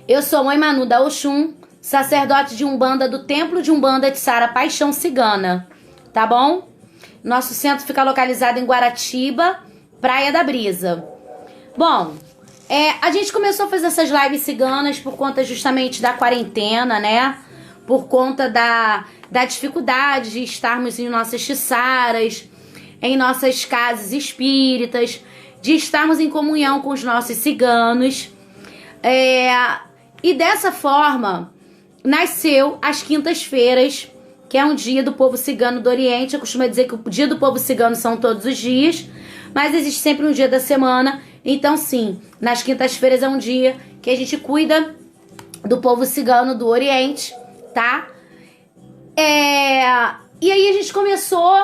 Eu sou Mãe Manu da Oxum, sacerdote de Umbanda do Templo de Umbanda de Sara Paixão Cigana, tá bom? Nosso centro fica localizado em Guaratiba, Praia da Brisa. Bom, a gente começou a fazer essas lives ciganas por conta justamente da quarentena, né? Por conta da dificuldade de estarmos em nossas tiçaras, em nossas casas espíritas, de estarmos em comunhão com os nossos ciganos. E dessa forma, nasceu as quintas-feiras, que é um dia do povo cigano do Oriente. Eu costumo dizer que o dia do povo cigano são todos os dias, mas existe sempre um dia da semana. Então, sim, nas quintas-feiras é um dia que a gente cuida do povo cigano do Oriente, tá? E aí a gente começou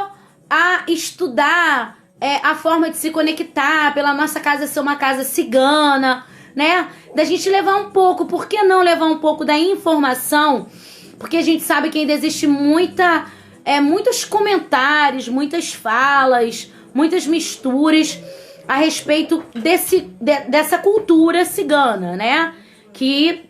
a estudar a forma de se conectar, pela nossa casa ser uma casa cigana, né? Da gente levar um pouco, por que não levar um pouco da informação? Porque a gente sabe que ainda existe muitos comentários, muitas falas, muitas misturas a respeito dessa cultura cigana, né? Que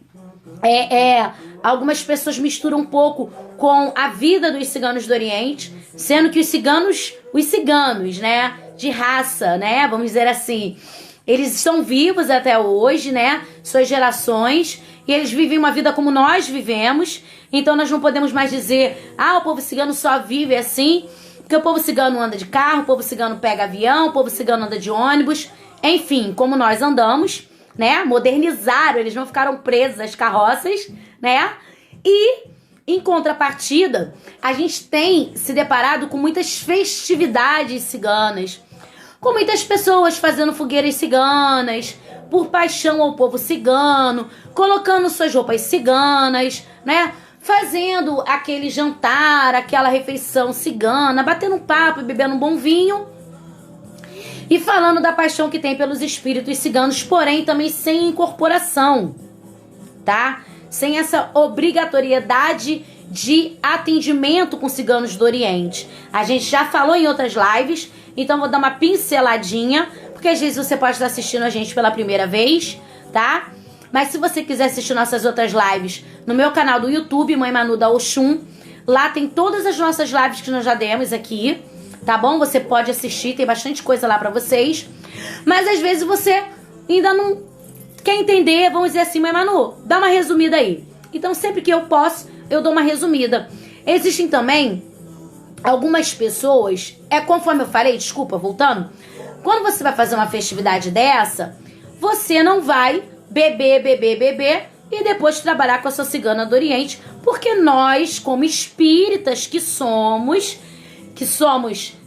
algumas pessoas misturam um pouco com a vida dos ciganos do Oriente, sendo que os ciganos, né, de raça, né, vamos dizer assim, eles estão vivos até hoje, né, suas gerações, e eles vivem uma vida como nós vivemos. Então nós não podemos mais dizer, o povo cigano só vive assim, porque o povo cigano anda de carro, o povo cigano pega avião, o povo cigano anda de ônibus, enfim, como nós andamos, né, modernizaram, eles não ficaram presos às carroças, né, e em contrapartida, a gente tem se deparado com muitas festividades ciganas, com muitas pessoas fazendo fogueiras ciganas, por paixão ao povo cigano, colocando suas roupas ciganas, né, fazendo aquele jantar, aquela refeição cigana, batendo um papo, bebendo um bom vinho e falando da paixão que tem pelos espíritos ciganos, porém também sem incorporação, tá? Sem essa obrigatoriedade de atendimento com ciganos do Oriente. A gente já falou em outras lives, então vou dar uma pinceladinha, porque às vezes você pode estar assistindo a gente pela primeira vez, tá? Mas se você quiser assistir nossas outras lives no meu canal do YouTube, Mãe Manu da Oxum, lá tem todas as nossas lives que nós já demos aqui, tá bom? Você pode assistir, tem bastante coisa lá pra vocês. Mas às vezes você ainda não quer entender, vamos dizer assim, Mãe Manu, dá uma resumida aí. Então sempre que eu posso, eu dou uma resumida. Existem também algumas pessoas, conforme eu falei, desculpa, voltando, quando você vai fazer uma festividade dessa, você não vai beber e depois trabalhar com a sua cigana do Oriente, porque nós, como espíritas que somos,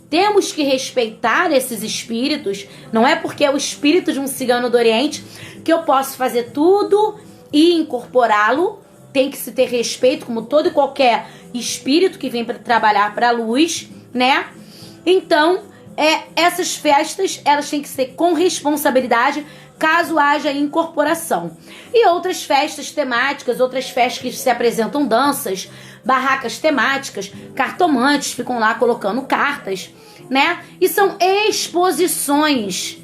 temos que respeitar esses espíritos. Não é porque é o espírito de um cigano do Oriente que eu posso fazer tudo e incorporá-lo. Tem que se ter respeito, como todo e qualquer espírito que vem para trabalhar para a luz, né? Então, essas festas, elas têm que ser com responsabilidade, caso haja incorporação. E outras festas temáticas, outras festas que se apresentam danças, barracas temáticas, cartomantes ficam lá colocando cartas, né? E são exposições,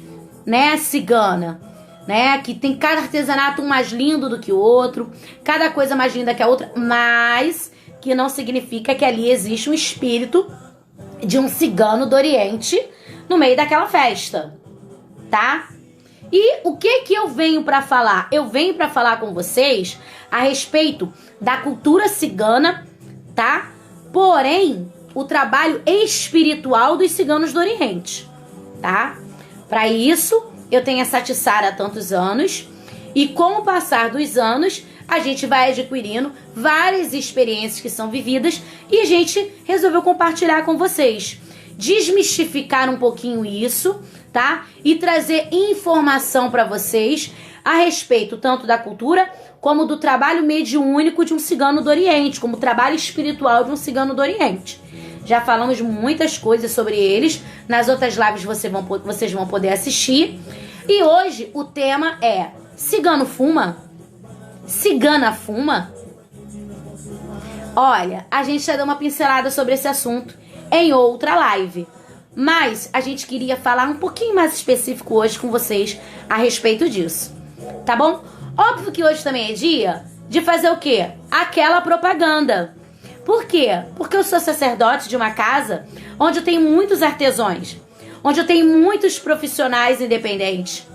né, cigana, né? Que tem cada artesanato um mais lindo do que o outro, cada coisa mais linda que a outra, mas que não significa que ali existe um espírito de um cigano do Oriente no meio daquela festa, tá? E o que eu venho para falar? Eu venho para falar com vocês a respeito da cultura cigana, tá? Porém, o trabalho espiritual dos ciganos do Oriente, tá? Para isso, eu tenho essa tiçara há tantos anos e com o passar dos anos, a gente vai adquirindo várias experiências que são vividas e a gente resolveu compartilhar com vocês. Desmistificar um pouquinho isso, tá? E trazer informação para vocês a respeito tanto da cultura como do trabalho mediúnico de um cigano do Oriente, como o trabalho espiritual de um cigano do Oriente. Já falamos muitas coisas sobre eles, nas outras lives vocês vão poder assistir. E hoje o tema é: cigano fuma? Cigana fuma? Olha, a gente já deu uma pincelada sobre esse assunto em outra live, mas a gente queria falar um pouquinho mais específico hoje com vocês a respeito disso, tá bom? Óbvio que hoje também é dia de fazer o quê? Aquela propaganda. Por quê? Porque eu sou sacerdote de uma casa onde eu tenho muitos artesãos, onde eu tenho muitos profissionais independentes,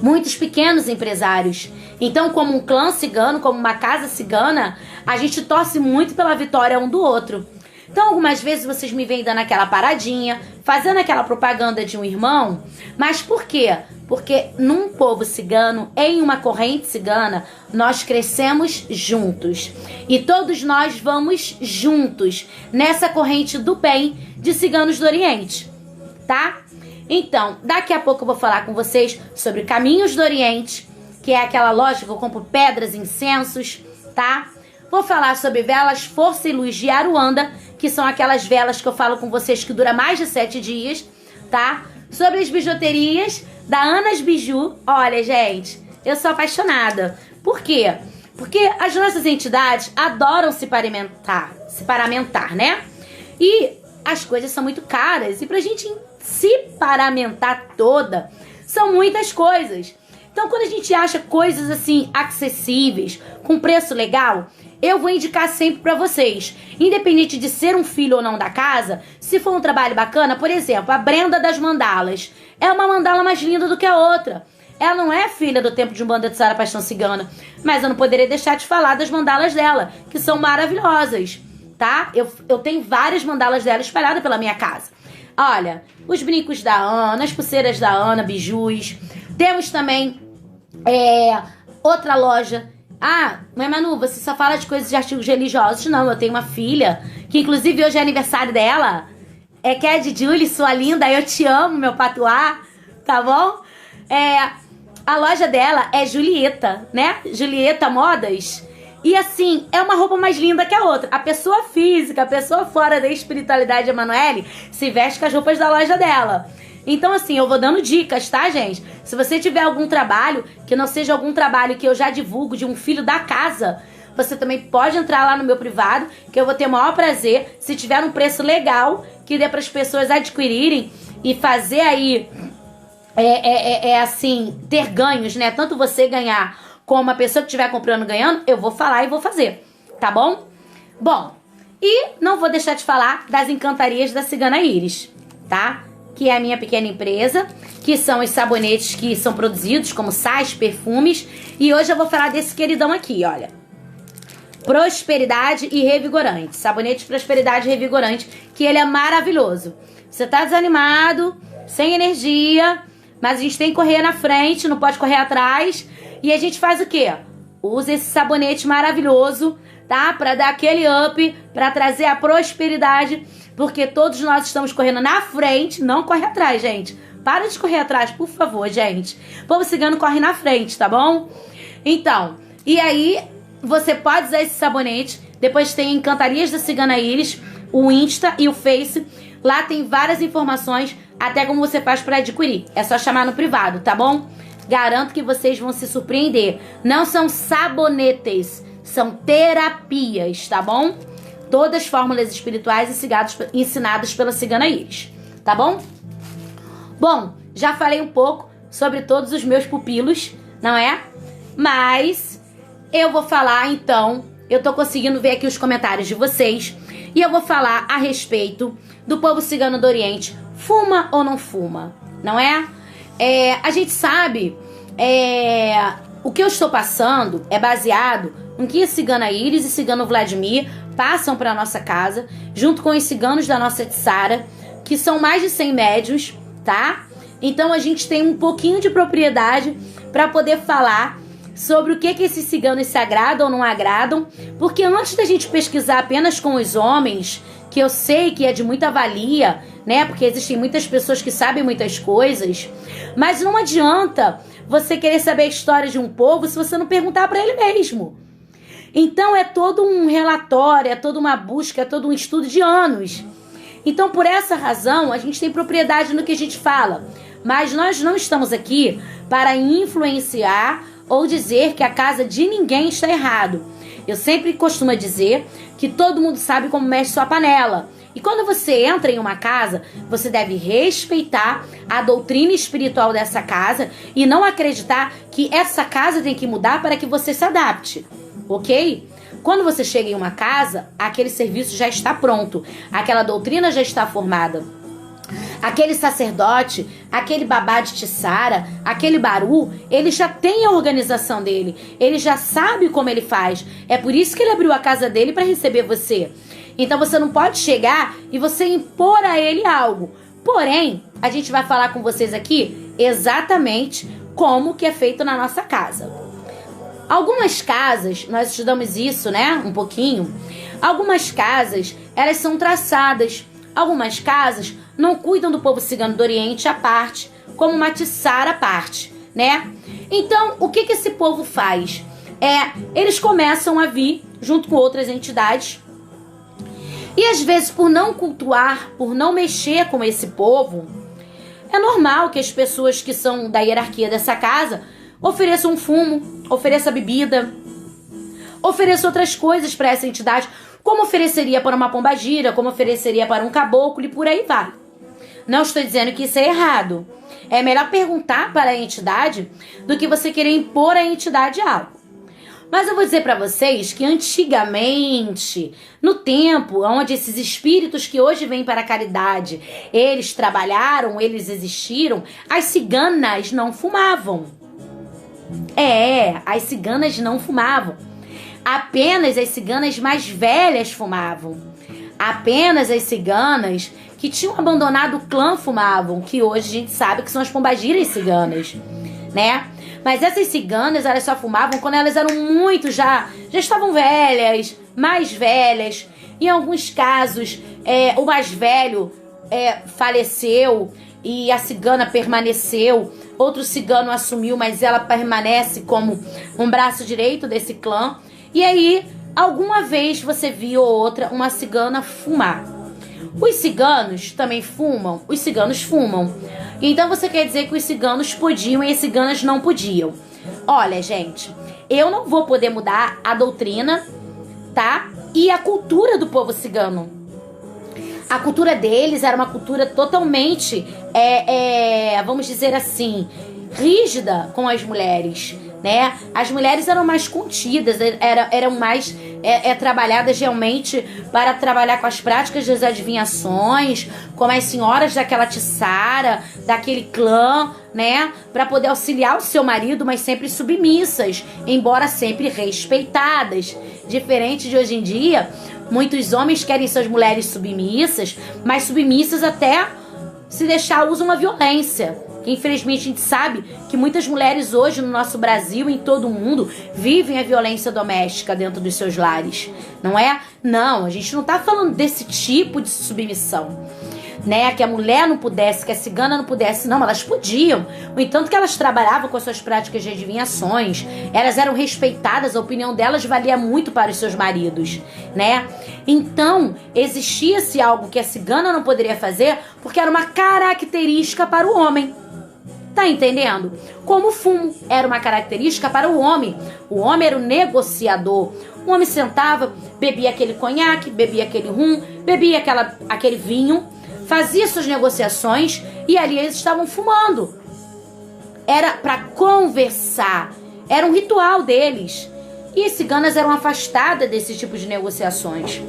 muitos pequenos empresários. Então, como um clã cigano, como uma casa cigana, a gente torce muito pela vitória um do outro. Então, algumas vezes vocês me veem dando aquela paradinha, fazendo aquela propaganda de um irmão. Mas por quê? Porque num povo cigano, em uma corrente cigana, nós crescemos juntos. E todos nós vamos juntos nessa corrente do bem de ciganos do Oriente, tá? Então, daqui a pouco eu vou falar com vocês sobre Caminhos do Oriente, que é aquela loja que eu compro pedras e incensos, tá? Vou falar sobre velas Força e Luz de Aruanda, que são aquelas velas que eu falo com vocês que dura mais de 7 dias, tá? Sobre as bijuterias da Anas Biju. Olha, gente, eu sou apaixonada. Por quê? Porque as nossas entidades adoram se paramentar, né? E as coisas são muito caras. E pra gente se paramentar toda, são muitas coisas. Então, quando a gente acha coisas assim acessíveis, com preço legal, eu vou indicar sempre pra vocês. Independente de ser um filho ou não da casa, se for um trabalho bacana, por exemplo, a Brenda das Mandalas. É uma mandala mais linda do que a outra. Ela não é filha do tempo de Umbanda de Sara Paixão Cigana, mas eu não poderia deixar de falar das mandalas dela, que são maravilhosas, tá? Eu tenho várias mandalas dela espalhadas pela minha casa. Olha, os brincos da Ana, as pulseiras da Ana, bijus. Temos também outra loja. Ah, mas Manu, você só fala de coisas de artigos religiosos. Não, eu tenho uma filha, que inclusive hoje é aniversário dela. É Cad Julie, sua linda, eu te amo, meu patuá, tá bom? A loja dela é Julieta, né? Julieta Modas. E assim, é uma roupa mais linda que a outra. A pessoa física, a pessoa fora da espiritualidade Emanuele, se veste com as roupas da loja dela. Então assim, eu vou dando dicas, tá, gente? Se você tiver algum trabalho, que não seja algum trabalho que eu já divulgo de um filho da casa, você também pode entrar lá no meu privado, que eu vou ter o maior prazer, se tiver um preço legal, que dê para as pessoas adquirirem e fazer aí, assim, ter ganhos, né? Tanto você ganhar como a pessoa que estiver comprando ganhando, eu vou falar e vou fazer, tá bom? Bom, e não vou deixar de falar das encantarias da Cigana Iris, tá? Que é a minha pequena empresa, que são os sabonetes que são produzidos como sais, perfumes. E hoje eu vou falar desse queridão aqui, olha. Prosperidade e Revigorante. Sabonete Prosperidade e Revigorante, que ele é maravilhoso. Você tá desanimado, sem energia, mas a gente tem que correr na frente, não pode correr atrás. E a gente faz o quê? Usa esse sabonete maravilhoso, tá? Pra dar aquele up, pra trazer a prosperidade, porque todos nós estamos correndo na frente, não corre atrás, gente. Para de correr atrás, por favor, gente. O povo cigano corre na frente, tá bom? Então, e aí você pode usar esse sabonete. Depois tem Encantarias da Cigana Iris, o Insta e o Face. Lá tem várias informações, até como você faz para adquirir. É só chamar no privado, tá bom? Garanto que vocês vão se surpreender. Não são sabonetes, são terapias, tá bom? Todas fórmulas espirituais ensinadas pela Cigana Iris, tá bom? Bom, já falei um pouco sobre todos os meus pupilos, não é? Mas eu vou falar, então, eu tô conseguindo ver aqui os comentários de vocês, e eu vou falar a respeito do povo cigano do Oriente. Fuma ou não fuma, não é? A gente sabe, o que eu estou passando é baseado no que a Cigana Iris e Cigano Vladimir passam para nossa casa, junto com os ciganos da nossa Tsara, que são mais de 100 médiuns, tá? Então a gente tem um pouquinho de propriedade para poder falar sobre o que esses ciganos se agradam ou não agradam, porque antes da gente pesquisar apenas com os homens, que eu sei que é de muita valia, né? Porque existem muitas pessoas que sabem muitas coisas, mas não adianta você querer saber a história de um povo se você não perguntar para ele mesmo. Então é todo um relatório, é toda uma busca, é todo um estudo de anos. Então por essa razão a gente tem propriedade no que a gente fala, mas nós não estamos aqui para influenciar ou dizer que a casa de ninguém está errado. Eu sempre costumo dizer que todo mundo sabe como mexe sua panela. E quando você entra em uma casa, você deve respeitar a doutrina espiritual dessa casa e não acreditar que essa casa tem que mudar para que você se adapte, ok? Quando você chega em uma casa, aquele serviço já está pronto, aquela doutrina já está formada. Aquele sacerdote, aquele babá de Tissara, aquele baru, ele já tem a organização dele, ele já sabe como ele faz. É por isso que ele abriu a casa dele para receber você. Então você não pode chegar e você impor a ele algo. Porém, a gente vai falar com vocês aqui exatamente como que é feito na nossa casa. Algumas casas, nós estudamos isso, né, um pouquinho. Algumas casas, elas são traçadas. Algumas casas não cuidam do povo cigano do Oriente à parte, como uma Tissara à parte, né? Então, o que esse povo faz? Eles começam a vir junto com outras entidades e às vezes por não cultuar, por não mexer com esse povo, é normal que as pessoas que são da hierarquia dessa casa ofereçam fumo, ofereçam bebida, ofereçam outras coisas para essa entidade, como ofereceria para uma pombagira, como ofereceria para um caboclo e por aí vai. Não estou dizendo que isso é errado. É melhor perguntar para a entidade do que você querer impor à entidade algo. Mas eu vou dizer para vocês que antigamente, no tempo onde esses espíritos que hoje vêm para a caridade, eles trabalharam, eles existiram, as ciganas não fumavam. As ciganas não fumavam. Apenas as ciganas mais velhas fumavam. Apenas as ciganas que tinham abandonado o clã fumavam, que hoje a gente sabe que são as pombagiras ciganas, né? Mas essas ciganas, elas só fumavam quando elas eram muito já estavam velhas, mais velhas. Em alguns casos, o mais velho faleceu e a cigana permaneceu. Outro cigano assumiu, mas ela permanece como um braço direito desse clã. E aí, alguma vez você viu ou outra uma cigana fumar. Os ciganos também fumam? Os ciganos fumam. Então você quer dizer que os ciganos podiam e as ciganas não podiam. Olha, gente, eu não vou poder mudar a doutrina, tá? E a cultura do povo cigano. A cultura deles era uma cultura totalmente, vamos dizer assim, rígida com as mulheres, né? As mulheres eram mais contidas, eram mais trabalhadas realmente para trabalhar com as práticas das adivinhações, como as senhoras daquela Tissara, daquele clã, né? Para poder auxiliar o seu marido, mas sempre submissas, embora sempre respeitadas. Diferente de hoje em dia, muitos homens querem suas mulheres submissas, mas submissas até se deixar usam a violência. Infelizmente a gente sabe que muitas mulheres hoje no nosso Brasil e em todo o mundo vivem a violência doméstica dentro dos seus lares, não é? Não, a gente não tá falando desse tipo de submissão, né? Que a mulher não pudesse, que a cigana não pudesse, não, elas podiam. No entanto que elas trabalhavam com as suas práticas de adivinhações, elas eram respeitadas, a opinião delas valia muito para os seus maridos, né? Então, existia-se algo que a cigana não poderia fazer porque era uma característica para o homem. Tá entendendo? Como o fumo era uma característica para o homem. O homem era o negociador. O homem sentava, bebia aquele conhaque, bebia aquele rum, bebia aquele vinho, fazia suas negociações e ali eles estavam fumando. Era para conversar. Era um ritual deles. E as ciganas eram afastadas desse tipo de negociações.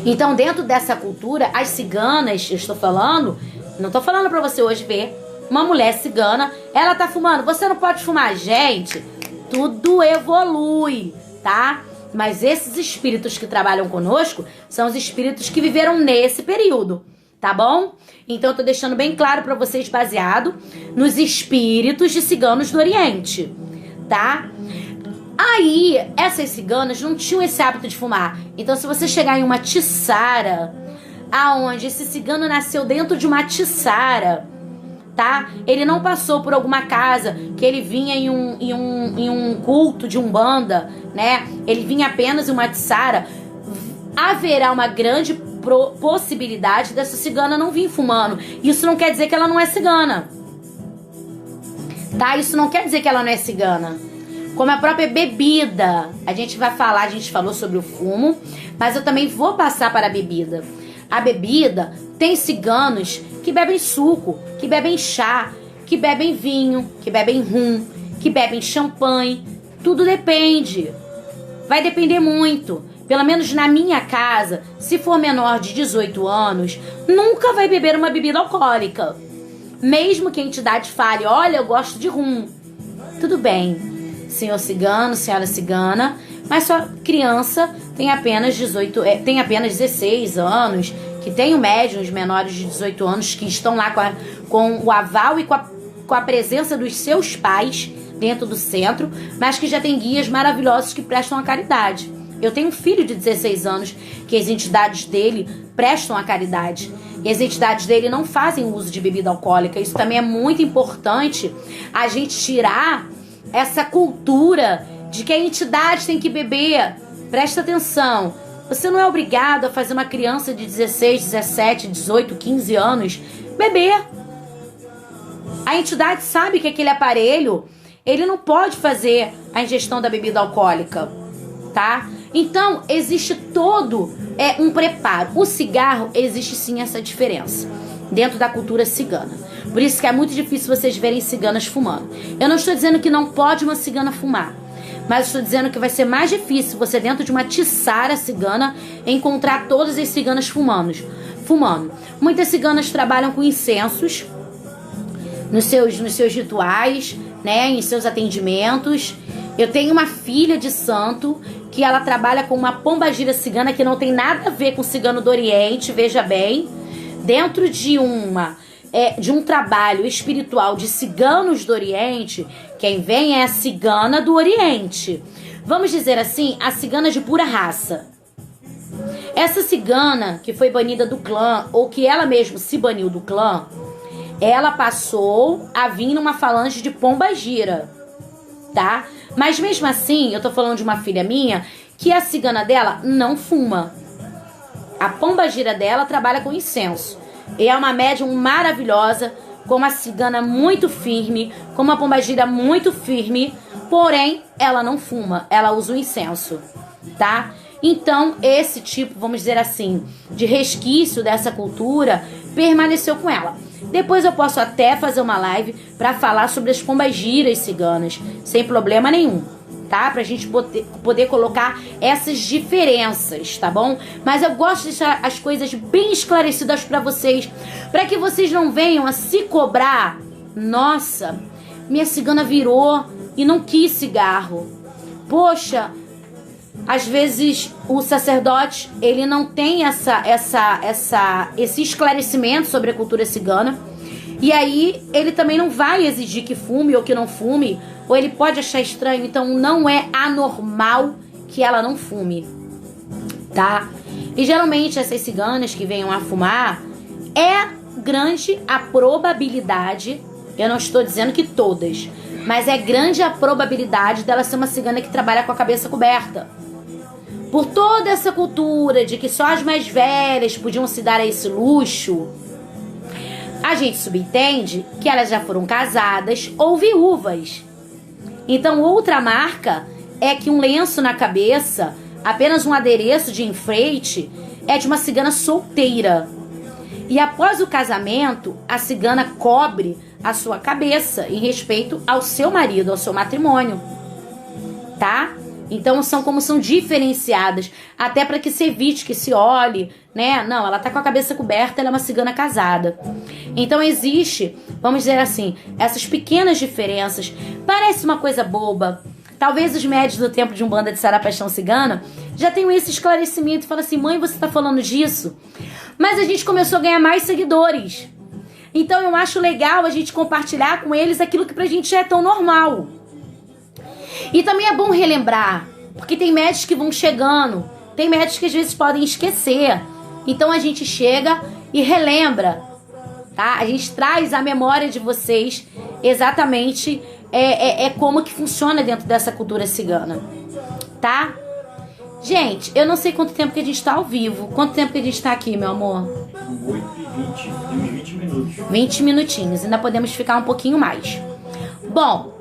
Então, dentro dessa cultura, as ciganas, eu estou falando, não estou falando para você hoje ver uma mulher cigana, ela tá fumando, você não pode fumar. Gente, tudo evolui, tá? Mas esses espíritos que trabalham conosco são os espíritos que viveram nesse período, tá bom? Então eu tô deixando bem claro pra vocês, baseado nos espíritos de ciganos do Oriente, tá? Aí, essas ciganas não tinham esse hábito de fumar. Então se você chegar em uma Tissara, aonde esse cigano nasceu dentro de uma Tissara, tá? Ele não passou por alguma casa que ele vinha em um culto de umbanda, né? Ele vinha apenas em uma Tissara. Haverá uma grande possibilidade dessa cigana não vir fumando. Isso não quer dizer que ela não é cigana, tá? Isso não quer dizer que ela não é cigana. Como a própria bebida, a gente falou sobre o fumo, mas eu também vou passar para a bebida. a bebida, tem ciganos que bebem suco, que bebem chá, que bebem vinho, que bebem rum, que bebem champanhe. Tudo depende. Vai depender muito. Pelo menos na minha casa, se for menor de 18 anos, nunca vai beber uma bebida alcoólica. Mesmo que a entidade fale, olha, eu gosto de rum. Tudo bem, senhor cigano, senhora cigana, mas sua criança tem apenas 16 anos, que tem médiums menores de 18 anos que estão lá com o aval e com a presença dos seus pais dentro do centro, mas que já tem guias maravilhosos que prestam a caridade. Eu tenho um filho de 16 anos que as entidades dele prestam a caridade. E as entidades dele não fazem uso de bebida alcoólica. Isso também é muito importante, a gente tirar essa cultura de que a entidade tem que beber. Presta atenção. Você não é obrigado a fazer uma criança de 16, 17, 18, 15 anos beber. A entidade sabe que aquele aparelho, ele não pode fazer a ingestão da bebida alcoólica, tá? Então, existe todo um preparo. O cigarro, existe sim essa diferença dentro da cultura cigana. Por isso que é muito difícil vocês verem ciganas fumando. Eu não estou dizendo que não pode uma cigana fumar, mas estou dizendo que vai ser mais difícil você, dentro de uma tiçara cigana, encontrar todas as ciganas fumando. Muitas ciganas trabalham com incensos nos seus rituais, né, em seus atendimentos. Eu tenho uma filha de santo que ela trabalha com uma pombagira cigana que não tem nada a ver com cigano do Oriente, veja bem. Dentro de um trabalho espiritual de ciganos do Oriente, quem vem é a cigana do Oriente. Vamos dizer assim, a cigana de pura raça. Essa cigana que foi banida do clã, ou que ela mesma se baniu do clã, ela passou a vir numa falange de pombagira, tá? Mas mesmo assim, eu tô falando de uma filha minha que a cigana dela não fuma. A pombagira dela trabalha com incenso. E é uma médium maravilhosa, com uma cigana muito firme, com uma pombagira muito firme, porém, ela não fuma, ela usa o incenso, tá? Então, esse tipo, vamos dizer assim, de resquício dessa cultura permaneceu com ela. Depois eu posso até fazer uma live para falar sobre as pombagiras ciganas, sem problema nenhum, tá? Pra gente poder colocar essas diferenças, tá bom? Mas eu gosto de deixar as coisas bem esclarecidas para vocês, para que vocês não venham a se cobrar. Nossa, minha cigana virou e não quis cigarro. Poxa, às vezes o sacerdote, ele não tem esse esclarecimento sobre a cultura cigana, e aí ele também não vai exigir que fume ou que não fume, ou ele pode achar estranho. Então não é anormal que ela não fume, tá? E geralmente essas ciganas que venham a fumar, é grande a probabilidade, eu não estou dizendo que todas, mas é grande a probabilidade dela ser uma cigana que trabalha com a cabeça coberta. Por toda essa cultura de que só as mais velhas podiam se dar a esse luxo, a gente subentende que elas já foram casadas ou viúvas. Então, outra marca é que um lenço na cabeça, apenas um adereço de enfeite, é de uma cigana solteira. E após o casamento, a cigana cobre a sua cabeça em respeito ao seu marido, ao seu matrimônio, tá? Então são diferenciadas, até para que se evite que se olhe, né? Não, ela tá com a cabeça coberta, ela é uma cigana casada. Então existe, vamos dizer assim, essas pequenas diferenças. Parece uma coisa boba. Talvez os médios do Templo de Umbanda de Sara Paixão Cigana já tenham esse esclarecimento e falam assim: mãe, você tá falando disso? Mas a gente começou a ganhar mais seguidores. Então eu acho legal a gente compartilhar com eles aquilo que pra gente já é tão normal. E também é bom relembrar, porque tem médicos que vão chegando, tem médicos que às vezes podem esquecer. Então a gente chega e relembra, tá? A gente traz a memória de vocês exatamente como que funciona dentro dessa cultura cigana, tá? Gente, eu não sei quanto tempo que a gente tá ao vivo. Quanto tempo que a gente tá aqui, meu amor? 8h20, temos 20 minutos. 20 minutinhos, ainda podemos ficar um pouquinho mais. Bom,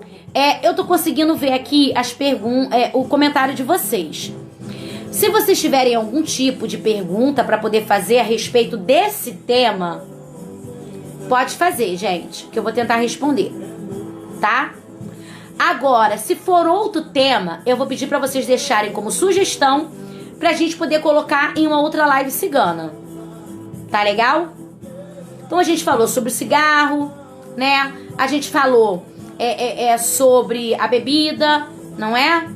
eu tô conseguindo ver aqui o comentário de vocês. Se vocês tiverem algum tipo de pergunta para poder fazer a respeito desse tema, pode fazer, gente, que eu vou tentar responder, tá? Agora, se for outro tema, eu vou pedir para vocês deixarem como sugestão pra gente poder colocar em uma outra live cigana. Tá legal? Então a gente falou sobre o cigarro, né? A gente falou sobre a bebida, não é?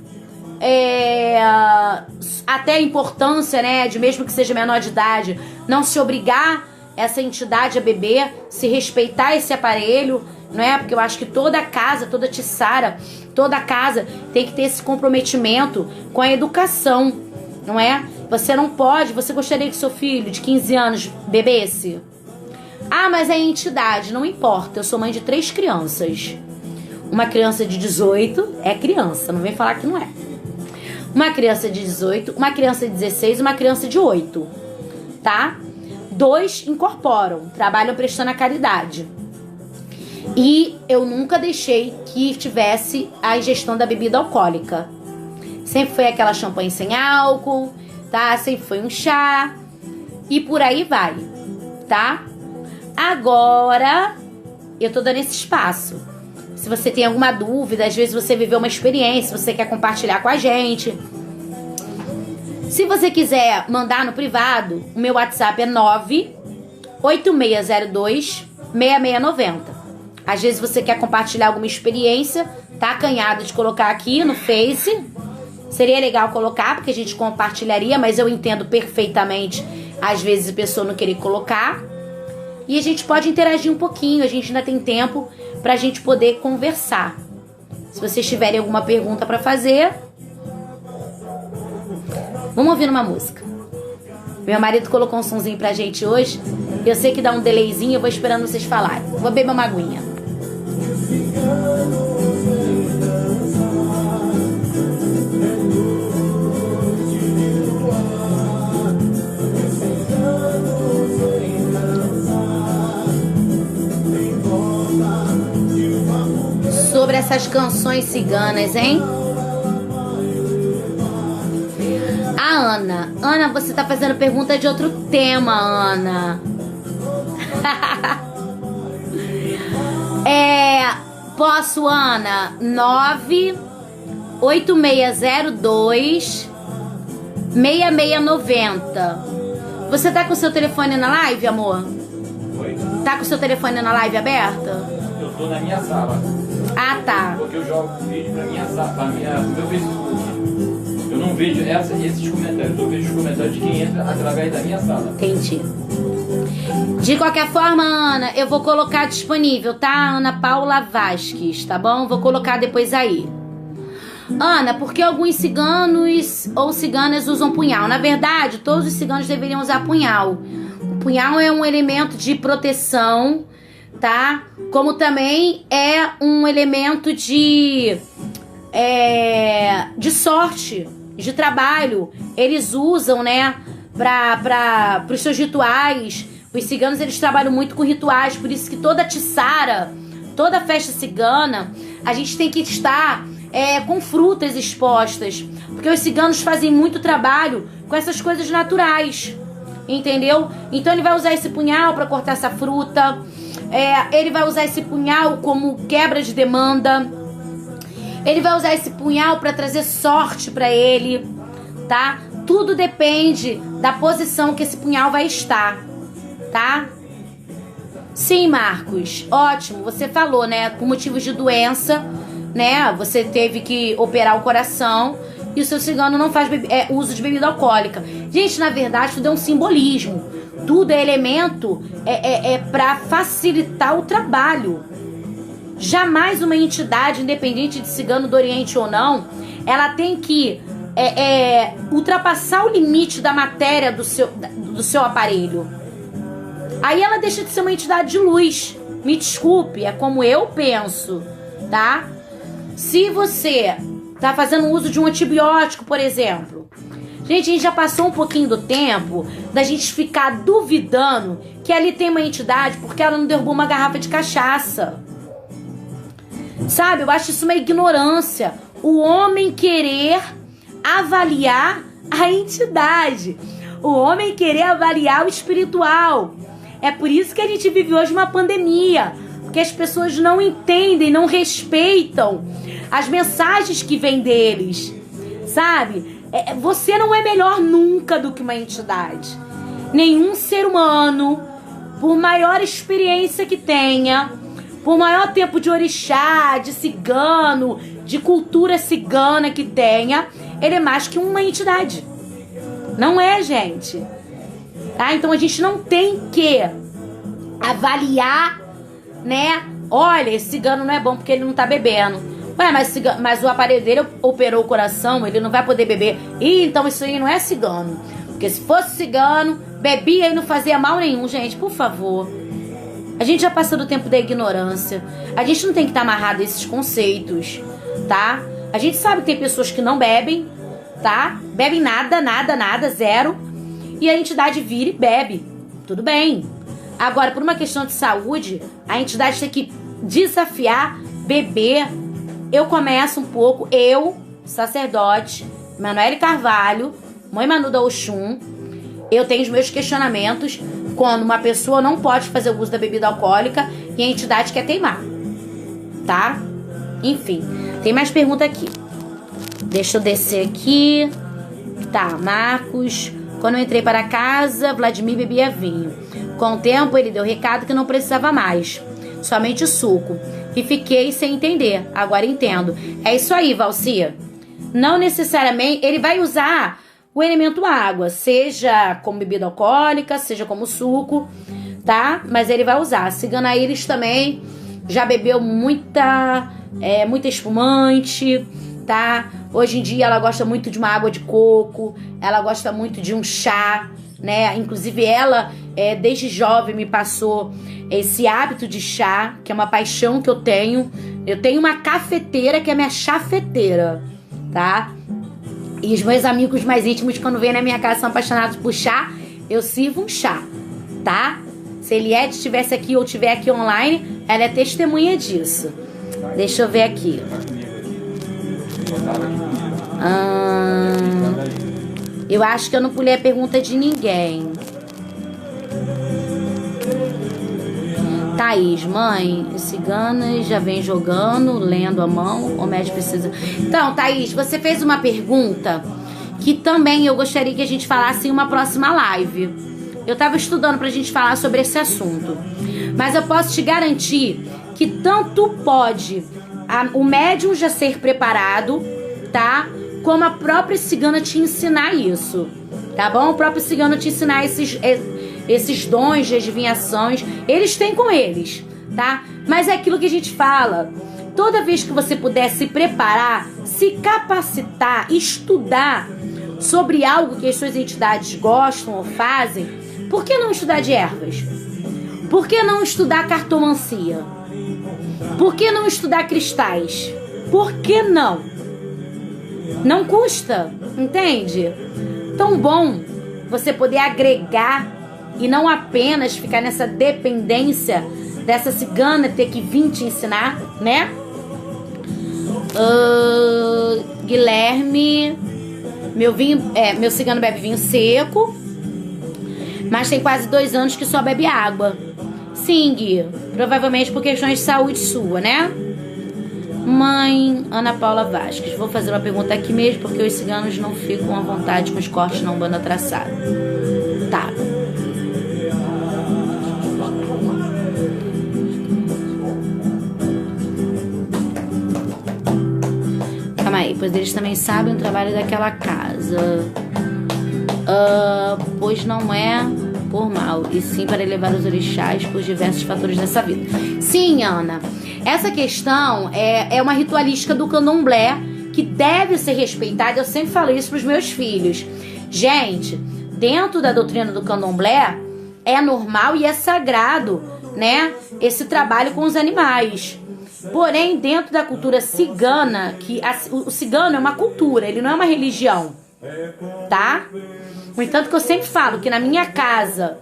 Até a importância, né, de mesmo que seja menor de idade, não se obrigar essa entidade a beber, se respeitar esse aparelho, não é? Porque eu acho que toda casa, toda tiçara, toda casa tem que ter esse comprometimento com a educação, não é? Você não pode, você gostaria que seu filho de 15 anos bebesse? Ah, mas é entidade, não importa, eu sou mãe de 3 crianças. Uma criança de 18 é criança, não vem falar que não é. Uma criança de 18, uma criança de 16 e uma criança de 8, tá? 2 incorporam, trabalham prestando a caridade. E eu nunca deixei que tivesse a ingestão da bebida alcoólica. Sempre foi aquela champanhe sem álcool, tá? Sempre foi um chá e por aí vai, tá? Agora, eu tô dando esse espaço. Se você tem alguma dúvida, às vezes você viveu uma experiência, você quer compartilhar com a gente. Se você quiser mandar no privado, o meu WhatsApp é 98602-6690. Às vezes você quer compartilhar alguma experiência, tá acanhado de colocar aqui no Face. Seria legal colocar, porque a gente compartilharia, mas eu entendo perfeitamente, às vezes a pessoa não querer colocar. E a gente pode interagir um pouquinho, a gente ainda tem tempo pra gente poder conversar. Se vocês tiverem alguma pergunta pra fazer, vamos ouvir uma música. Meu marido colocou um sonzinho pra gente hoje. Eu sei que dá um delayzinho, eu vou esperando vocês falarem. Vou beber uma aguinha. Sobre essas canções ciganas, hein? A Ana, você tá fazendo pergunta de outro tema, Ana. Posso, Ana? 98602-6690. Você tá com o seu telefone na live, amor? Oi? Tá com o seu telefone na live aberta? Eu tô na minha sala. Ah, tá. Porque eu jogo vídeo pra minha sala, pro meu Facebook. Eu não vejo esses comentários, eu vejo os comentários de quem entra através da minha sala. Entendi. De qualquer forma, Ana, eu vou colocar disponível, tá? Ana Paula Vasques, tá bom? Vou colocar depois aí. Ana, por que alguns ciganos ou ciganas usam punhal? Na verdade, todos os ciganos deveriam usar punhal. O punhal é um elemento de proteção, tá? Como também é um elemento de sorte, de trabalho. Eles usam, né, para os seus rituais. Os ciganos, eles trabalham muito com rituais, por isso que toda tiçara, toda festa cigana, a gente tem que estar com frutas expostas, porque os ciganos fazem muito trabalho com essas coisas naturais, entendeu? Então ele vai usar esse punhal para cortar essa fruta, ele vai usar esse punhal como quebra de demanda, ele vai usar esse punhal para trazer sorte para ele, tá? Tudo depende da posição que esse punhal vai estar, tá? Sim, Marcos, ótimo, você falou, né? Por motivos de doença, né? Você teve que operar o coração e o seu cigano não faz uso de bebida alcoólica. Gente, na verdade, tudo é um simbolismo. Tudo é elemento para facilitar o trabalho. Jamais uma entidade, independente de cigano do Oriente ou não, ela tem que ultrapassar o limite da matéria do seu aparelho. Aí ela deixa de ser uma entidade de luz. Me desculpe, é como eu penso, tá? Se você tá fazendo uso de um antibiótico, por exemplo, gente, a gente já passou um pouquinho do tempo da gente ficar duvidando que ali tem uma entidade porque ela não derrubou uma garrafa de cachaça. Sabe, eu acho isso uma ignorância. O homem querer avaliar a entidade. O homem querer avaliar o espiritual. É por isso que a gente vive hoje uma pandemia. Porque as pessoas não entendem, não respeitam as mensagens que vêm deles. Sabe? Você não é melhor nunca do que uma entidade. Nenhum ser humano, por maior experiência que tenha, por maior tempo de orixá, de cigano, de cultura cigana que tenha, ele é mais que uma entidade. Não é, gente. Tá? Então a gente não tem que avaliar, né? Olha, esse cigano não é bom porque ele não tá bebendo. Ué, mas o aparelho dele operou o coração, ele não vai poder beber. Ih, então isso aí não é cigano. Porque se fosse cigano, bebia e não fazia mal nenhum. Gente, por favor. A gente já passou do tempo da ignorância. A gente não tem que estar amarrado a esses conceitos, tá? A gente sabe que tem pessoas que não bebem, tá? Bebem nada, zero. E a entidade vira e bebe. Tudo bem. Agora, por uma questão de saúde, a entidade tem que desafiar beber. Eu começo um pouco, eu, sacerdote, Manoel Carvalho, Mãe Manu da Oxum, eu tenho os meus questionamentos quando uma pessoa não pode fazer o uso da bebida alcoólica e a entidade quer teimar, tá? Enfim, tem mais pergunta aqui. Deixa eu descer aqui. Tá, Marcos. Quando eu entrei para casa, Vladimir bebia vinho. Com o tempo, ele deu recado que não precisava mais, somente suco. E fiquei sem entender. Agora entendo. É isso aí, Valcia. Não necessariamente... Ele vai usar o elemento água, seja como bebida alcoólica, seja como suco, tá? Mas ele vai usar. A Cigana Iris também já bebeu muita espumante, tá? Hoje em dia ela gosta muito de uma água de coco, ela gosta muito de um chá, né? Inclusive ela, desde jovem, me passou esse hábito de chá, que é uma paixão que eu tenho. Eu tenho uma cafeteira que é minha chafeteira, tá? E os meus amigos mais íntimos, quando vêm na minha casa, são apaixonados por chá. Eu sirvo um chá, tá? Se Eliette estivesse aqui ou estiver aqui online, ela é testemunha disso. Deixa eu ver aqui. Eu acho que eu não pulei a pergunta de ninguém. Thaís, mãe, ciganas já vem jogando, lendo a mão, o médico precisa... Então, Thaís, você fez uma pergunta que também eu gostaria que a gente falasse em uma próxima live. Eu tava estudando pra gente falar sobre esse assunto. Mas eu posso te garantir que tanto pode o médium já ser preparado, tá? Como a própria cigana te ensinar isso, tá bom? O próprio cigano te ensinar esses dons de adivinhações, eles têm com eles, tá? Mas é aquilo que a gente fala. Toda vez que você puder se preparar, se capacitar, estudar sobre algo que as suas entidades gostam ou fazem, por que não estudar de ervas? Por que não estudar cartomancia? Por que não estudar cristais? Por que não? Não custa, entende? Tão bom você poder agregar e não apenas ficar nessa dependência dessa cigana ter que vir te ensinar, né? Guilherme, meu cigano bebe vinho seco, mas tem quase 2 anos que só bebe água. Sim, Gui, provavelmente por questões de saúde sua, né? Mãe, Ana Paula Vasques, vou fazer uma pergunta aqui mesmo, porque os ciganos não ficam à vontade com os cortes na Umbanda traçada. Tá. Calma aí, pois eles também sabem o trabalho daquela casa. Pois não é por mal, e sim para elevar os orixás por diversos fatores dessa vida. Sim, Ana, essa questão é uma ritualística do candomblé que deve ser respeitada. Eu sempre falo isso para os meus filhos. Gente, dentro da doutrina do candomblé é normal e é sagrado, né, esse trabalho com os animais. Porém, dentro da cultura cigana, o cigano é uma cultura, ele não é uma religião, tá? No entanto, que eu sempre falo que na minha casa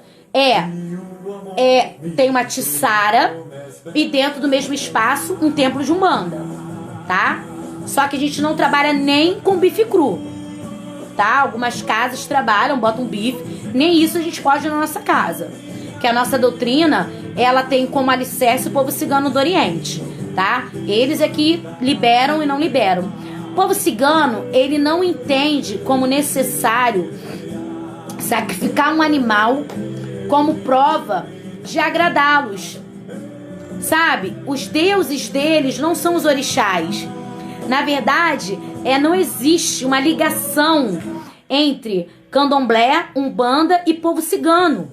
tem uma tiçara e dentro do mesmo espaço um templo de Umbanda, tá? Só que a gente não trabalha nem com bife cru, tá? Algumas casas trabalham, botam bife. Nem isso a gente pode na nossa casa. Que a nossa doutrina, ela tem como alicerce o povo cigano do Oriente, tá? Eles é que liberam e não liberam. O povo cigano, ele não entende como necessário sacrificar um animal como prova de agradá-los. Sabe? Os deuses deles não são os orixás. Na verdade, não existe uma ligação entre candomblé, umbanda e povo cigano.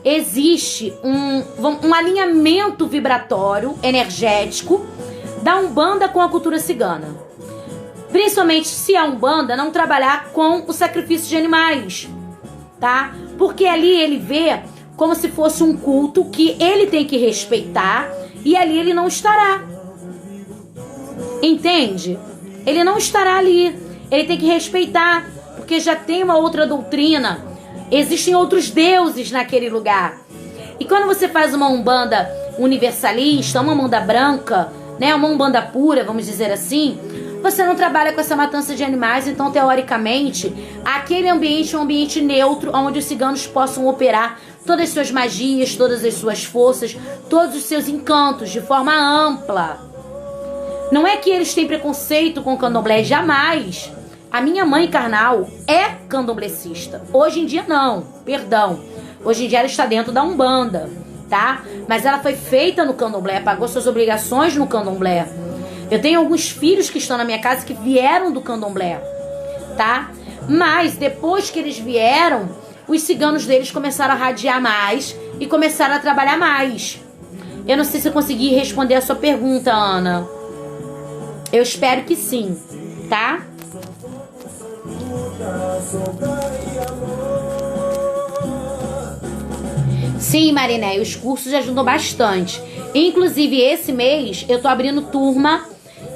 Existe um alinhamento vibratório, energético, da umbanda com a cultura cigana. Principalmente se a umbanda não trabalhar com o sacrifício de animais, tá? Porque ali ele vê como se fosse um culto que ele tem que respeitar e ali ele não estará. Entende? Ele não estará ali. Ele tem que respeitar, porque já tem uma outra doutrina. Existem outros deuses naquele lugar. E quando você faz uma umbanda universalista, uma umbanda branca, né, uma umbanda pura, vamos dizer assim, você não trabalha com essa matança de animais. Então, teoricamente, aquele ambiente é um ambiente neutro, onde os ciganos possam operar todas as suas magias, todas as suas forças, todos os seus encantos de forma ampla. Não é que eles têm preconceito com o candomblé, jamais. A minha mãe carnal é candomblecista. Hoje em dia não, perdão. Hoje em dia ela está dentro da umbanda, tá? Mas ela foi feita no candomblé, pagou suas obrigações no candomblé. Eu tenho alguns filhos que estão na minha casa que vieram do candomblé, tá? Mas depois que eles vieram, os ciganos deles começaram a radiar mais e começaram a trabalhar mais. Eu não sei se eu consegui responder a sua pergunta, Ana. Eu espero que sim, tá? Sim, Mariné, os cursos ajudam bastante. Inclusive, esse mês eu tô abrindo turma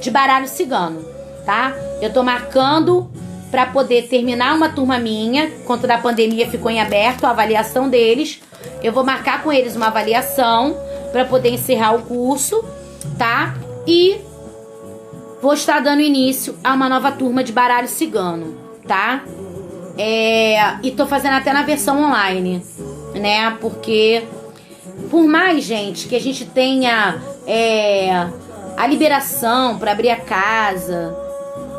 de baralho cigano, tá? Eu tô marcando para poder terminar uma turma minha. Quando a pandemia ficou em aberto, a avaliação deles. Eu vou marcar com eles uma avaliação para poder encerrar o curso, tá? E vou estar dando início a uma nova turma de baralho cigano, tá? E tô fazendo até na versão online, né? Porque por mais, gente, que a gente tenha a liberação para abrir a casa,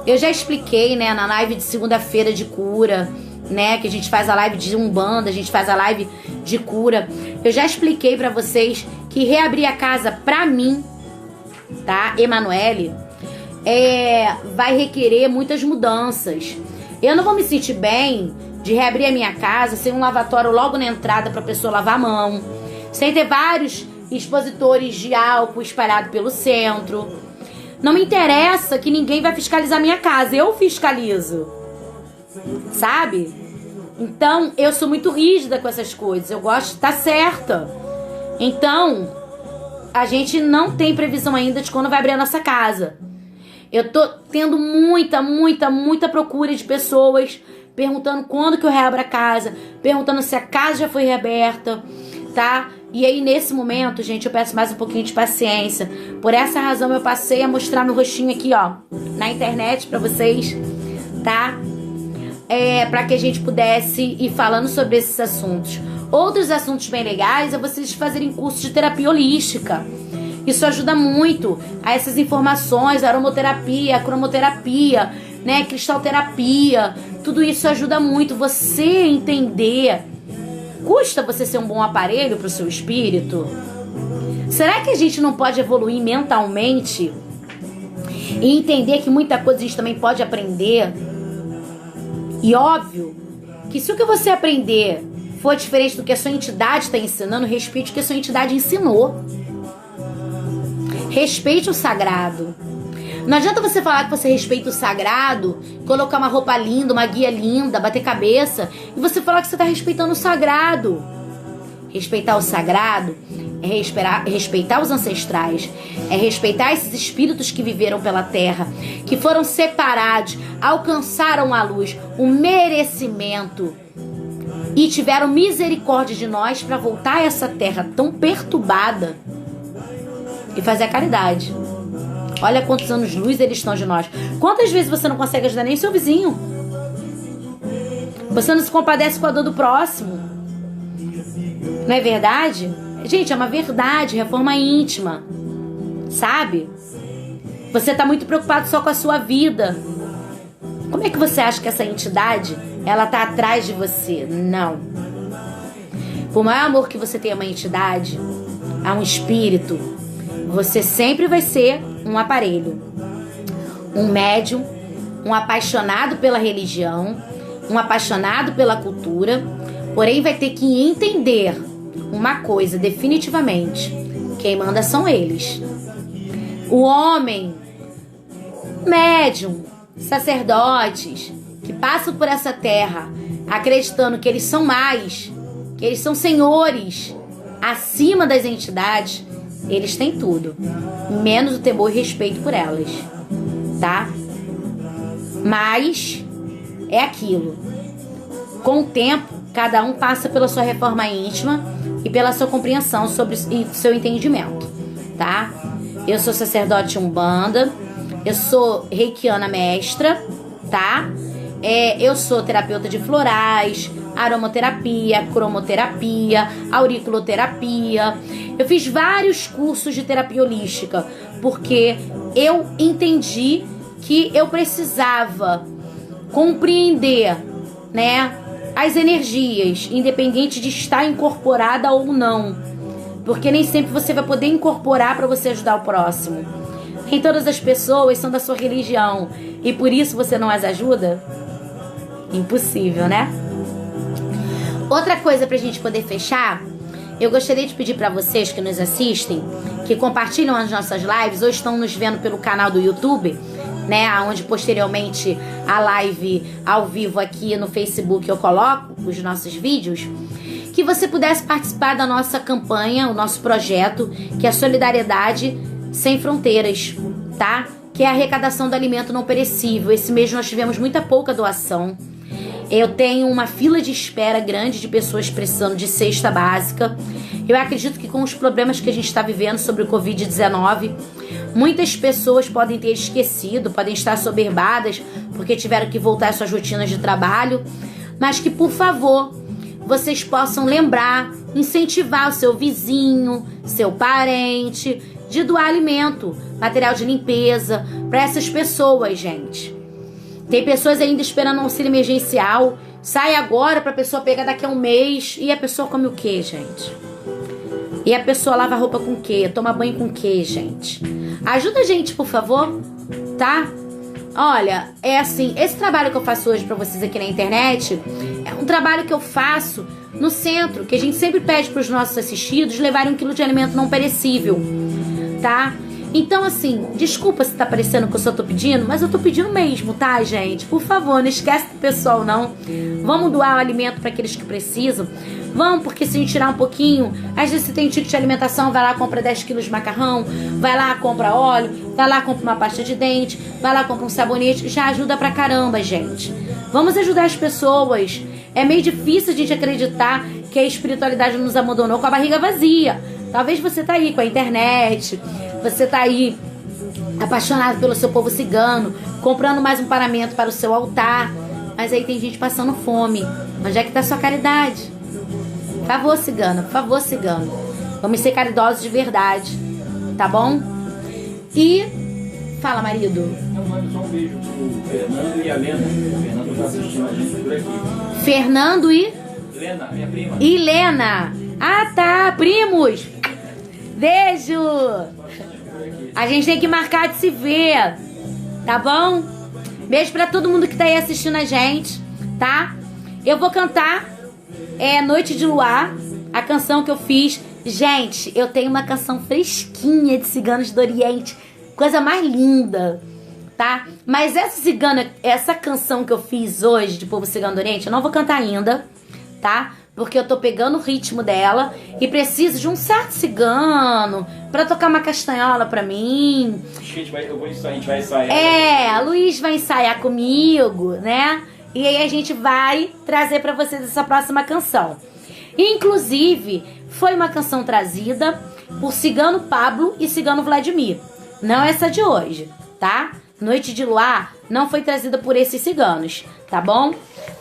eu já expliquei, né, na live de segunda-feira de cura, né, que a gente faz a live de umbanda, a gente faz a live de cura. Eu já expliquei para vocês que reabrir a casa pra mim, tá, Emanuele, vai requerer muitas mudanças. Eu não vou me sentir bem de reabrir a minha casa sem um lavatório logo na entrada para a pessoa lavar a mão, sem ter vários expositores de álcool espalhado pelo centro. Não me interessa que ninguém vai fiscalizar minha casa, eu fiscalizo, sabe? Então, eu sou muito rígida com essas coisas, eu gosto de estar certa. Então, a gente não tem previsão ainda de quando vai abrir a nossa casa. Eu tô tendo muita procura de pessoas perguntando quando que eu reabro a casa, perguntando se a casa já foi reaberta, tá? E aí, nesse momento, gente, eu peço mais um pouquinho de paciência. Por essa razão, eu passei a mostrar meu rostinho aqui, ó, na internet pra vocês, tá? Pra que a gente pudesse ir falando sobre esses assuntos. Outros assuntos bem legais é vocês fazerem curso de terapia holística. Isso ajuda muito a essas informações, aromoterapia, cromoterapia, né, cristalterapia. Tudo isso ajuda muito você entender. Custa você ser um bom aparelho para o seu espírito? Será que a gente não pode evoluir mentalmente e entender que muita coisa a gente também pode aprender? E óbvio que se o que você aprender for diferente do que a sua entidade está ensinando, respeite o que a sua entidade ensinou. Respeite o sagrado. Não adianta você falar que você respeita o sagrado, colocar uma roupa linda, uma guia linda, bater cabeça, e você falar que você está respeitando o sagrado. Respeitar o sagrado é respeitar os ancestrais, é respeitar esses espíritos que viveram pela terra, que foram separados, alcançaram a luz, o merecimento e tiveram misericórdia de nós para voltar a essa terra tão perturbada e fazer a caridade. Olha quantos anos luz eles estão de nós. Quantas vezes você não consegue ajudar nem seu vizinho? Você não se compadece com a dor do próximo. Não é verdade? Gente, é uma verdade, reforma íntima. Sabe? Você tá muito preocupado só com a sua vida. Como é que você acha que essa entidade, ela tá atrás de você? Não. Por maior amor que você tenha a uma entidade, a um espírito, você sempre vai ser um aparelho. Um médium, um apaixonado pela religião, um apaixonado pela cultura, porém vai ter que entender uma coisa definitivamente: quem manda são eles. O homem, médium, sacerdotes que passam por essa terra acreditando que eles são mais, que eles são senhores acima das entidades, eles têm tudo, menos o temor e respeito por elas, tá? Mas é aquilo. Com o tempo, cada um passa pela sua reforma íntima e pela sua compreensão sobre e seu entendimento, tá? Eu sou sacerdote Umbanda, eu sou reikiana mestra, tá? Eu sou terapeuta de florais, aromaterapia, cromoterapia, auriculoterapia. Eu fiz vários cursos de terapia holística, porque eu entendi que eu precisava compreender, né, as energias, independente de estar incorporada ou não. Porque nem sempre você vai poder incorporar para você ajudar o próximo. Nem todas as pessoas são da sua religião e por isso você não as ajuda? Impossível, né? Outra coisa pra gente poder fechar, eu gostaria de pedir pra vocês que nos assistem, que compartilham as nossas lives ou estão nos vendo pelo canal do YouTube, né, onde posteriormente a live ao vivo aqui no Facebook eu coloco os nossos vídeos, que você pudesse participar da nossa campanha, o nosso projeto, que é a Solidariedade Sem Fronteiras, tá? Que é a arrecadação do alimento não perecível. Esse mês nós tivemos muita pouca doação. Eu tenho uma fila de espera grande de pessoas precisando de cesta básica. Eu acredito que com os problemas que a gente está vivendo sobre o Covid-19, muitas pessoas podem ter esquecido, podem estar soberbadas porque tiveram que voltar às suas rotinas de trabalho, mas que, por favor, vocês possam lembrar, incentivar o seu vizinho, seu parente, de doar alimento, material de limpeza para essas pessoas, gente. Tem pessoas ainda esperando um auxílio emergencial, sai agora para a pessoa pegar daqui a um mês, e a pessoa come o quê, gente? E a pessoa lava roupa com o quê? Toma banho com o quê, gente? Ajuda a gente, por favor, tá? Olha, é assim, esse trabalho que eu faço hoje pra vocês aqui na internet é um trabalho que eu faço no centro, que a gente sempre pede pros nossos assistidos levarem 1 quilo de alimento não perecível, tá? Então, assim, desculpa se tá parecendo que eu só tô pedindo, mas eu tô pedindo mesmo, tá, gente? Por favor, não esquece do pessoal, não. Vamos doar o alimento para aqueles que precisam. Vamos, porque se a gente tirar um pouquinho, às vezes você tem um ticket de alimentação, vai lá, compra 10 quilos de macarrão, vai lá, compra óleo, vai lá, compra uma pasta de dente, vai lá, compra um sabonete, já ajuda pra caramba, gente. Vamos ajudar as pessoas. É meio difícil a gente acreditar que a espiritualidade nos abandonou com a barriga vazia. Talvez você tá aí com a internet, você tá aí apaixonado pelo seu povo cigano, comprando mais um paramento para o seu altar, mas aí tem gente passando fome. Onde é que tá a sua caridade? Por favor, cigano, por favor, cigano. Vamos ser caridosos de verdade, tá bom? E... fala, marido. Eu mando só um beijo pro Fernando e a Lena. O Fernando tá assistindo a gente por aqui. Fernando e... Lena, minha prima. E Lena. Ah, tá, primos. Beijo. A gente tem que marcar de se ver, tá bom? Beijo pra todo mundo que tá aí assistindo a gente, tá? Eu vou cantar Noite de Luar, a canção que eu fiz. Gente, eu tenho uma canção fresquinha de Ciganos do Oriente, coisa mais linda, tá? Mas essa canção que eu fiz hoje de Povo Cigano do Oriente, eu não vou cantar ainda, tá? Porque eu tô pegando o ritmo dela e preciso de um certo cigano pra tocar uma castanhola pra mim. A gente vai ensaiar. A Luiz vai ensaiar comigo, né? E aí a gente vai trazer pra vocês essa próxima canção. Inclusive, foi uma canção trazida por Cigano Pablo e Cigano Vladimir. Não essa de hoje, tá? Noite de Luar não foi trazida por esses ciganos, tá bom?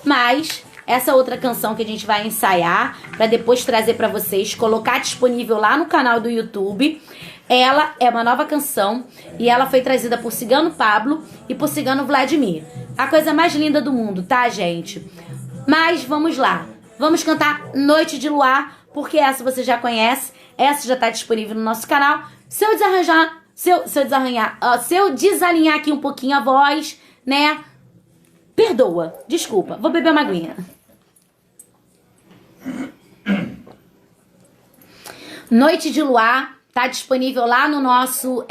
Mas essa outra canção que a gente vai ensaiar para depois trazer para vocês, colocar disponível lá no canal do YouTube. Ela é uma nova canção e ela foi trazida por Cigano Pablo e por Cigano Vladimir. A coisa mais linda do mundo, tá, gente? Mas vamos lá. Vamos cantar Noite de Luar, porque essa você já conhece. Essa já tá disponível no nosso canal. Se eu desalinhar aqui um pouquinho a voz, né? Perdoa. Desculpa. Vou beber uma aguinha. Noite de Luar tá disponível lá no nosso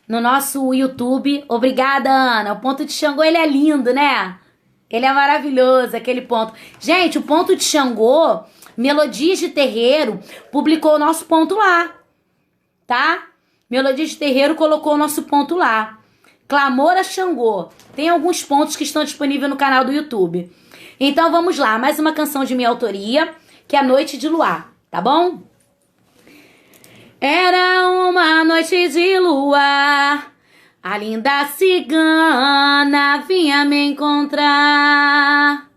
no nosso YouTube. Obrigada, Ana. O ponto de Xangô, ele é lindo, né? Ele é maravilhoso, aquele ponto. Gente, o ponto de Xangô, Melodias de Terreiro, publicou o nosso ponto lá, tá? Melodias de Terreiro colocou o nosso ponto lá. Clamor a Xangô. Tem alguns pontos que estão disponíveis no canal do YouTube. Então vamos lá, mais uma canção de minha autoria, que é Noite de Luar, tá bom? Era uma noite de luar, a linda cigana vinha me encontrar.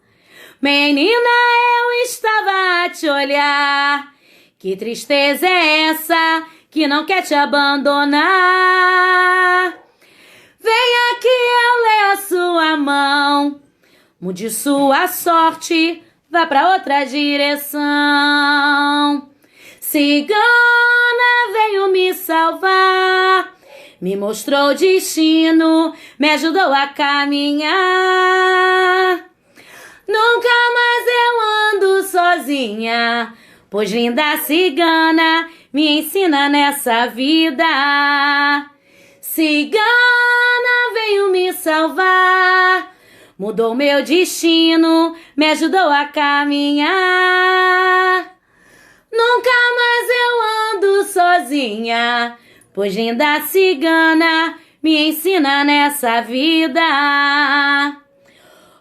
Menina, eu estava a te olhar, que tristeza é essa que não quer te abandonar? Vem aqui, eu leio a sua mão, mude sua sorte, vá pra outra direção. Cigana veio me salvar, me mostrou o destino, me ajudou a caminhar. Nunca mais eu ando sozinha, pois linda cigana me ensina nessa vida. Cigana veio me salvar, mudou meu destino, me ajudou a caminhar. Nunca mais eu ando sozinha, pois linda cigana me ensina nessa vida.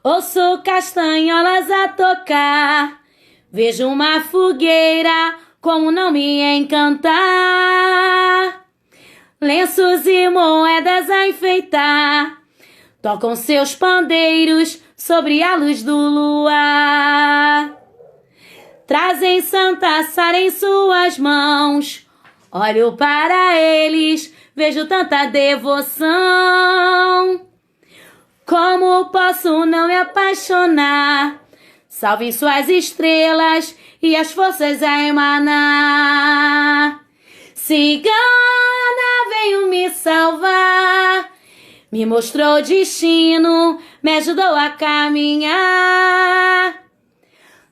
Ouço castanholas a tocar, vejo uma fogueira, como não me encantar? Lenços e moedas a enfeitar, tocam seus pandeiros sobre a luz do luar. Trazem Santa Sara em suas mãos, olho para eles, vejo tanta devoção. Como posso não me apaixonar? Salvem suas estrelas e as forças a emanar. Cigana veio me salvar, me mostrou o destino, me ajudou a caminhar.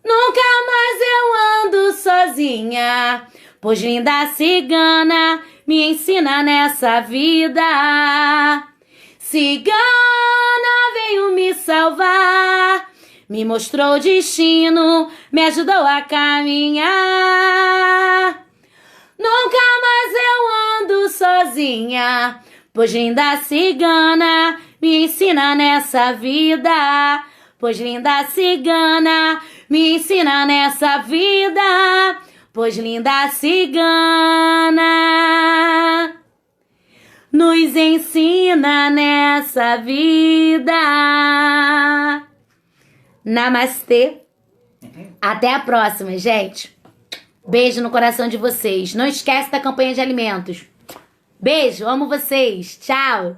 Nunca mais eu ando sozinha, pois linda cigana me ensina nessa vida. Cigana veio me salvar, me mostrou o destino, me ajudou a caminhar. Nunca mais eu ando sozinha, pois linda cigana me ensina nessa vida. Pois linda cigana me ensina nessa vida. Pois linda cigana nos ensina nessa vida. Namastê. Até a próxima, gente. Beijo no coração de vocês. Não esquece da campanha de alimentos. Beijo, amo vocês. Tchau.